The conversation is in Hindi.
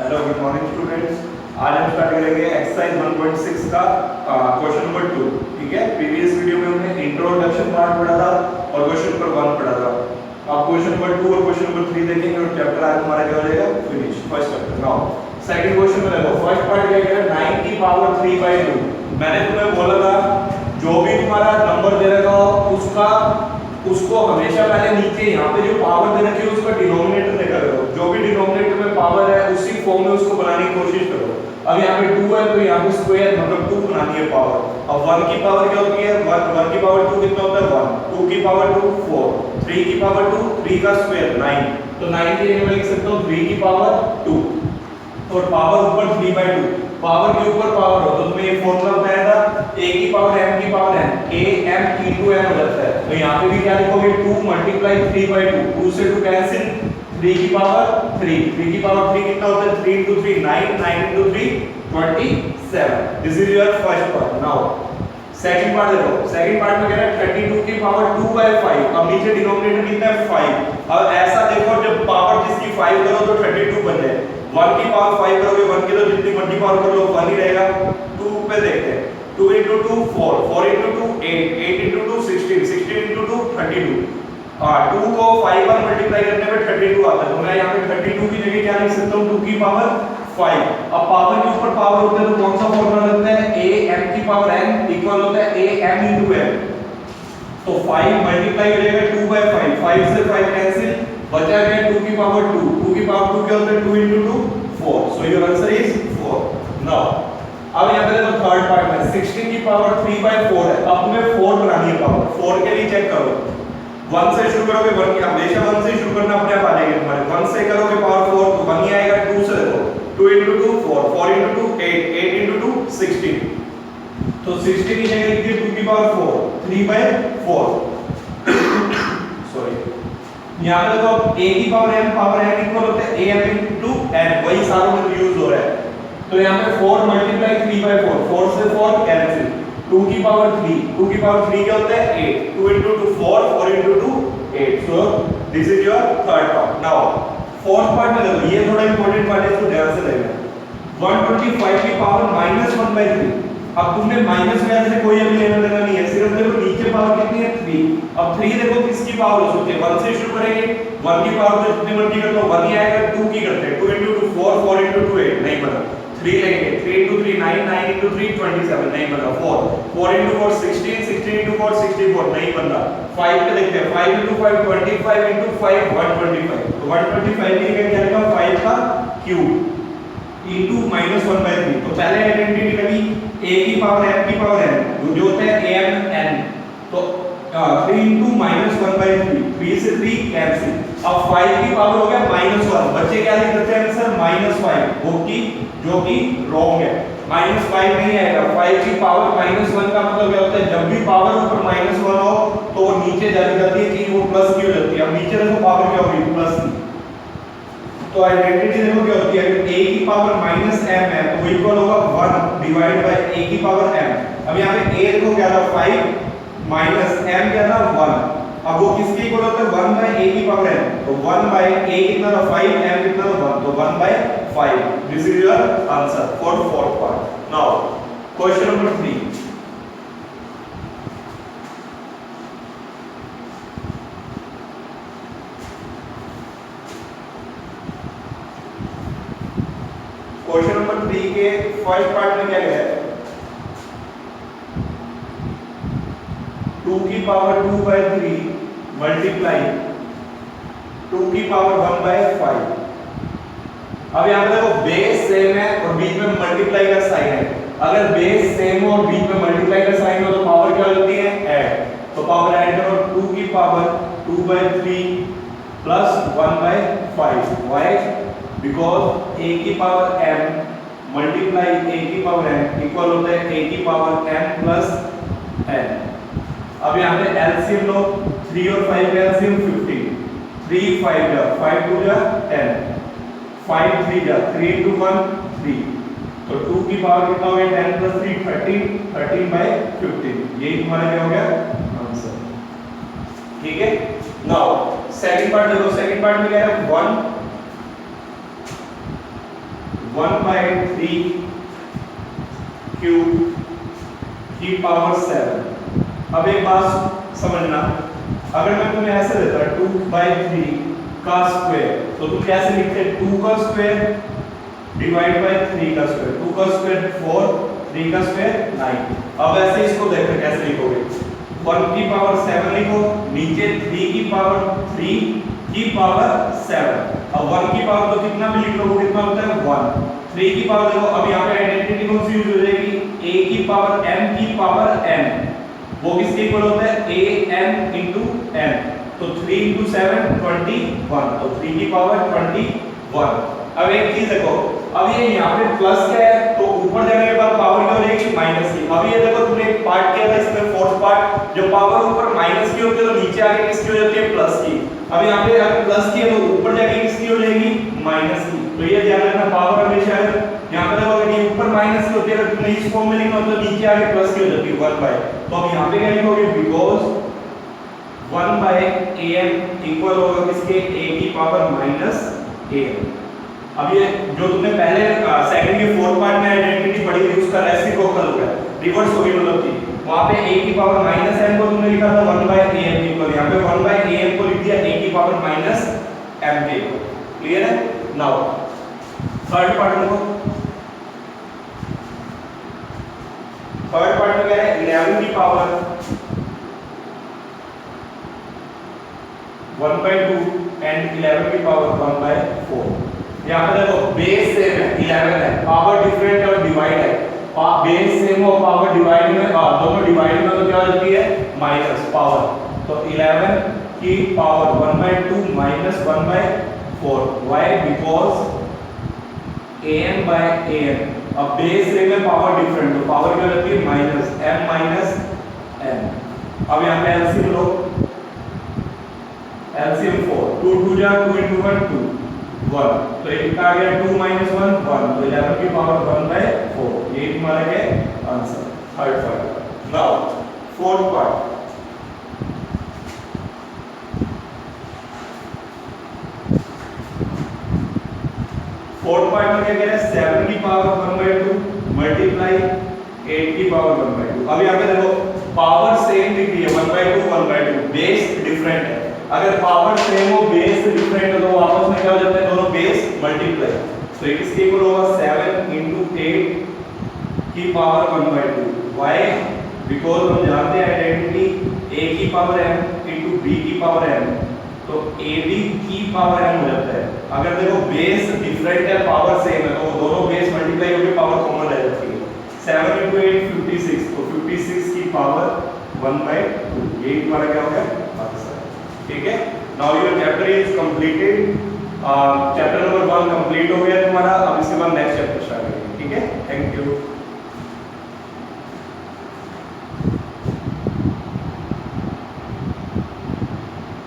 Hello good morning students. आज हम स्टार्ट करेंगे एक्सरसाइज 1.6 का क्वेश्चन नंबर 2। ठीक है, प्रीवियस वीडियो में हमने इंट्रोडक्शन पार्ट पढ़ा था और क्वेश्चन नंबर 1 पढ़ा था। अब क्वेश्चन नंबर 2 और क्वेश्चन नंबर 3 देखेंगे और चैप्टर आज हमारा क्या हो जाएगा, finish first chapter. Now second question में देखो, फर्स्ट पार्ट क्या कह रहा है 9 की पावर 3/2। मैंने तुम्हें बोला था जो भी तुम्हारा नंबर दे रखा हो उसको हमेशा पहले नीचे यहाँ पे जो पावर दे रखी है उसका डिनोमिनेटर देखा करो। जो भी डिनोमिनेटर में पावर है उसी फॉर्म में उसको बनाने की कोशिश करो। अब यहाँ पे 2 है तो यहाँ पे स्क्वायर मतलब 2 बनानी है पावर। अब 1 की पावर क्या होती है, 1 की पावर 2 कितना होता है 1, 2 की पावर 2 4, 3 की पावर 2, 3 का स्क्वायर 9। तो 9 की जगह मैं लिख सकता हूँ 3 की पावर 2 और पावर ऊपर 3/2। पावर के ऊपर पावर हो तो तुम्हें ये फॉर्मूला बताया था a की पावर m की power n, a m into n हो जाता है। तो यहाँ पे भी क्या लिखोगे 2 मल्टीप्लाई 3/2, 2 से 2 कैंसिल, 3 की पावर 3, 3 की पावर 3 कितना होता है 3 into 3 9, 9 into 3 27। This is your first part. Now second part देखो, सेकंड पार्ट में कह रहा है 32 की पावर 2/5। अब नीचे डिनोमिनेटर कितना है 5। अब ऐसा देखो जब पावर जिसकी 5 करो तो 32 बन जाए। 1 की पावर 5 करोगे 1 की तो जितनी मल्टी पावर कर लो 1 ही रहेगा। 2 पे देखते हैं, 2 into 2 4, 4 into 2 8, 8 into 2 16, 16 into 2 32। 2 को 5 बार मल्टीप्लाई करने पे 32 आता है। तो मैं यहाँ पे 32 की जगह क्या लिख सकता हूँ 2 की पावर 5। अब पावर के ऊपर पावर होता है तो कौन सा फॉर्मूला लगता है, a m की पावर n इक्वल होता है a m into m। तो 5 मल्टीप्लाई हो जाएगा 2/5, 5 से 5 कैंसिल, बचा गया 2 की पावर 2, 2 की पावर 2 क्या होता है 2 into 2 4। So your answer is 4। Now अब यहाँ पे देखो थर्ड पार्ट में 16 की पावर 3/4 है। अब तुम्हें 4 बनानी है पावर। 4 के लिए चेक करो, 1 से शुरू करोगे 1 की, हमेशा 1 से शुरू करना, अपने आप आ जाएगा तुम्हारे। 1 से करोगे पावर 4 तो 1 ही आएगा। 2 से देखो 2 into 2 4, 4 into 2 8, 8 into 2 16। तो 16 की जगह लिख दिए 2 की पावर 4, 3/4। सॉरी, यहाँ पे देखो a की पावर n इक्वल होता है a m into n, वही सारों में यूज हो रहा है। तो यहाँ पे 4 मल्टीप्लाई 3/4, 4 से 4 कैंसिल, 2 की पावर 3, 2 की पावर 3 क्या होता है 8, 2 into 2 4, 4 into 2 8। So this is your third part. Now fourth part में देखो, ये थोड़ा इंपॉर्टेंट पार्ट है, इसको ध्यान से देखना। 125 की पावर -1/3। अब तुमने माइनस में से कोई अभी लेना देना नहीं है, सिर्फ देखो नीचे पावर कितनी है 3। अब 3 देखो किसकी पावर हो सकती है, 1 से शुरू करेंगे, 1 की पावर तो जितनी मर्जी कर लो 1 ही आएगा। 2 की करते हैं, 2 into 2 4, 4 into 2 8 नहीं बना। 3 लेंगे, 3 into 3 9, 9 into 3 27 नहीं बना। 4, 4 into 4 16, 16 into 4 64 नहीं बना। 5 पे देखते हैं, 5 into 5 25 into 5 125। तो 125 की जगह क्या लिखा 5 का क्यूब into -1/3। तो पहले आइडेंटिटी लगी a की पावर m की पावर n, जो होता है am n। तो 3 into -1/3, 3 से 3 कैंसिल। अब 5 की पावर हो गया -1, बच्चे क्या लिख देते हैं आंसर -5, जो कि रॉन्ग है। -5 नहीं आएगा। 5 की पावर -1 का मतलब क्या होता है, जब भी पावर ऊपर -1 हो तो वो नीचे चली जाती है कि वो प्लस की हो जाती है। अब नीचे देखो पावर क्या होगी प्लस की। तो आइडेंटिटी देखो क्या होती है, अगर a की पावर -m है तो वो इक्वल होगा 1 डिवाइड बाय a की पावर m। अब यहाँ पे a देखो क्या था 5 माइनस m क्या था 1। अब वो किसके इक्वल होता है 1 बाय a की पावर m। तो 1 बाय a कितना था 5, m कितना था 1, तो 1 by 5। This is your answer for fourth part. Now question number 3। Question number 3 के फर्स्ट पार्ट में क्या है, 2 की पावर 2/3 मल्टीप्लाई 2 की पावर 1/5। अब यहाँ पे देखो बेस सेम है और बीच में मल्टीप्लाई का साइन है। अगर बेस सेम हो और बीच में मल्टीप्लाई का साइन हो तो पावर क्या होती है ऐड। तो पावर ऐड करो, 2 की power 2/3 plus 1/5। Why? Because a की पावर m मल्टीप्लाई a की पावर n इक्वल होता है a की पावर m प्लस n। अब यहाँ पे एलसीएम लो, 3 और 5 का एलसीएम 15, 3 5 जा 5 2 जा 10, 5 3 जा 3 into 1 3। तो 2 की पावर कितना हो गया 10 plus 3 13, 13/15। यही तुम्हारा क्या हो गया आंसर। ठीक है। नाउ सेकंड पार्ट देखो, सेकंड पार्ट में क्या है 1 3 क्यूब की पावर 7। अब एक बात समझना, अगर मैं तुम्हें ऐसे देता 2/3 का स्क्वायर तो तुम कैसे लिखते 2 का स्क्वायर डिवाइड बाय 3 का स्क्वायर, 2 का स्क्वायर 4, 3 का स्क्वायर 9। अब ऐसे इसको देखो कैसे लिखोगे, 1 की पावर 7 लिखो, नीचे 3 की पावर 3 की पावर 7। अब 1 की पावर तो कितना भी लिख लो वो कितना होता है 1। 3 की पावर देखो, अब यहाँ पे आइडेंटिटी कौन सी यूज हो जाएगी, a की पावर m की पावर n, वो किसके इक्वल होता है a m into n। तो 3 into 7 21, तो 3 की पावर 21। अब एक चीज देखो, अब ये यहाँ पे प्लस क्या है तो ऊपर जाने के बाद पावर क्या हो जाएगी माइनस की। अब ये देखो तुमने एक पार्ट किया था इसमें फोर्थ पार्ट, जो पावर ऊपर माइनस की होती है तो नीचे आके किसकी हो जाती है प्लस की। अब यहाँ पे अगर प्लस की है तो ऊपर जाके किसकी हो जाएगी माइनस की। तो ये ध्यान रखना, पावर हमेशा यहाँ पे देखो अगर ये ऊपर माइनस की होती है, अगर तुमने इस फॉर्म में लिखना हो तो नीचे आके प्लस की हो जाती है 1/। तो अब यहाँ पे क्या लिखोगे, बिकॉज 1/am इक्वल होगा किसके a की पावर माइनस am। अब ये जो तुमने पहले सेकंड के फोर्थ पार्ट में आइडेंटिटी पढ़ी थी उसका रेसिप्रोकल हो गया, रिवर्स हो गई, मतलब कि वहां पे a की पावर माइनस m को तुमने लिखा था 1/am इक्वल, यहाँ पे 1/am को लिख दिया a की पावर माइनस m के इक्वल। क्लियर है। नाउ थर्ड पार्ट देखो, थर्ड पार्ट में क्या है 11 की पावर 1/2 एंड 11 की पावर 1/4। यहाँ पे देखो बेस सेम है 11 है, पावर डिफरेंट है और डिवाइड है, बेस सेम और पावर डिवाइड में दोनों डिवाइड में तो क्या हो जाती है माइनस पावर। तो 11 की power 1/2 minus 1/4। Why, because am/am। अब बेस सेम है पावर डिफरेंट, तो पावर क्या हो जाती है माइनस m माइनस n। अब यहाँ पे एलसीएम लो, एलसीएम 4, 2 2 जा 2 into 1 2 1, तो ये कितना आ गया 2 - 1 1, तो 11 की पावर 1/4। ये तुम्हारा है answer third part. Now fourth part, fourth part में क्या कह रहा है 7 की पावर 1/2 मल्टीप्लाई 8 की पावर 1/2। अब यहाँ पे देखो पावर सेम दिख रही है 1/2 1/2, बेस डिफरेंट है। अगर पावर सेम हो बेस डिफरेंट हो तो आपस में क्या हो जाता है दोनों बेस मल्टीप्लाई। तो किसके इक्वल होगा 7 into 8 की पावर 1/2। व्हाई, बिकॉज हम जानते हैं आइडेंटिटी a की पावर m into b की पावर m, तो ab की पावर m हो जाता है। अगर देखो बेस डिफरेंट है पावर सेम है तो दोनों बेस मल्टीप्लाई होकर पावर कॉमन रह जाती है। 7 into 8 56, तो 56 की पावर 1/2। ये हमारा क्या हो गया आंसर। ठीक है। Now your chapter is completed, chapter number 1 complete हो गया तुम्हारा। अब इसके बाद नेक्स्ट चैप्टर स्टार्ट करेंगे। ठीक है, थैंक यू।